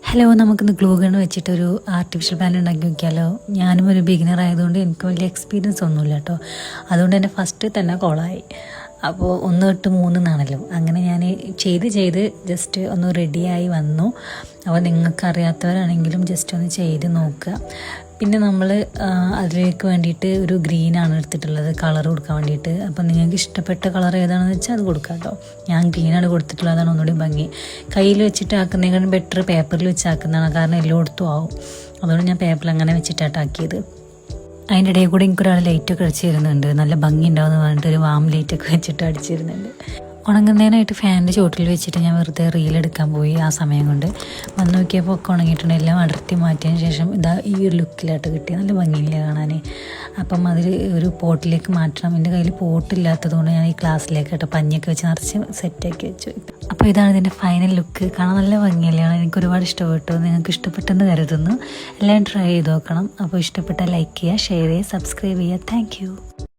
Hello, നമുക്കിന്ന് glue gun വെച്ചിട്ടൊരു artificial plant ഉണ്ടാക്കി നോക്കിയാലോ. ഞാനും ഒരു ബിഗിനർ ആയതുകൊണ്ട് എനിക്ക് വലിയ എക്സ്പീരിയൻസ് ഒന്നുമില്ല കേട്ടോ. അതുകൊണ്ട് തന്നെ ഫസ്റ്റ് തന്നെ കോളായി. അപ്പോൾ 1 തൊട്ട് 3 എന്നാണല്ലോ. അങ്ങനെ ഞാൻ ചെയ്ത് ജസ്റ്റ് ഒന്ന് റെഡിയായി വന്നു. അപ്പോൾ നിങ്ങൾക്ക് അറിയാത്തവരാണെങ്കിലും ജസ്റ്റ് ഒന്ന് ചെയ്ത് നോക്കുക. പിന്നെ നമ്മൾ അതിലേക്ക് വേണ്ടിയിട്ട് ഒരു ഗ്രീനാണ് എടുത്തിട്ടുള്ളത്, കളർ കൊടുക്കാൻ വേണ്ടിയിട്ട്. അപ്പോൾ നിങ്ങൾക്ക് ഇഷ്ടപ്പെട്ട കളർ ഏതാണെന്ന് വെച്ചാൽ അത് കൊടുക്കാം കേട്ടോ. ഞാൻ ഗ്രീനാണ് കൊടുത്തിട്ടുള്ളത്, അതാണ് ഒന്നുകൂടി ഭംഗി. കയ്യിൽ വെച്ചിട്ട് ആക്കുന്നതിനേക്കാളും ബെറ്റർ പേപ്പറിൽ വെച്ച് ആക്കുന്നതാണ്, കാരണം എല്ലായിടത്തും ആവും. അതുകൊണ്ട് ഞാൻ പേപ്പറിൽ അങ്ങനെ വെച്ചിട്ടാക്കിയത്. അതിൻ്റെ ഇടയിൽ കൂടെ എനിക്കൊരാൾ ലൈറ്റൊക്കെ അടിച്ചു തരുന്നുണ്ട്, നല്ല ഭംഗി ഉണ്ടാവുമെന്ന് പറഞ്ഞിട്ട് ഒരു വാം ലൈറ്റൊക്കെ വെച്ചിട്ട് അടിച്ചു തരുന്നുണ്ട്. ഉണങ്ങുന്നതിനായിട്ട് ഫാനിൻ്റെ ചുവട്ടിൽ വെച്ചിട്ട് ഞാൻ വെറുതെ റീലെടുക്കാൻ പോയി. ആ സമയം കൊണ്ട് വന്ന് നോക്കിയപ്പോൾ ഒക്കെ ഉണങ്ങിയിട്ടുണ്ട്. എല്ലാം അടർത്തി മാറ്റിയതിന് ശേഷം ഇതാ ഈ ഒരു ലുക്കിലായിട്ട് കിട്ടി. നല്ല ഭംഗിയില്ല കാണാൻ. അപ്പം അതിൽ ഒരു പോട്ടിലേക്ക് മാറ്റണം. എൻ്റെ കയ്യിൽ പോട്ടില്ലാത്തത് കൊണ്ട് ഞാൻ ഈ ഗ്ലാസ്സിലേക്ക് കേട്ടോ പഞ്ഞൊക്കെ വെച്ച് നിറച്ച് സെറ്റാക്കി വെച്ചു. അപ്പോൾ ഇതാണ് ഇതിൻ്റെ ഫൈനൽ ലുക്ക്. കാണാൻ നല്ല ഭംഗിയല്ലേ. എനിക്ക് ഒരുപാട് ഇഷ്ടപ്പെട്ടു. നിങ്ങൾക്ക് ഇഷ്ടപ്പെട്ടെന്ന് കരുതുന്നു. എല്ലാം ട്രൈ ചെയ്ത് നോക്കണം. അപ്പോൾ ഇഷ്ടപ്പെട്ടാൽ ലൈക്ക് ചെയ്യുക, ഷെയർ ചെയ്യുക, സബ്സ്ക്രൈബ് ചെയ്യുക. താങ്ക്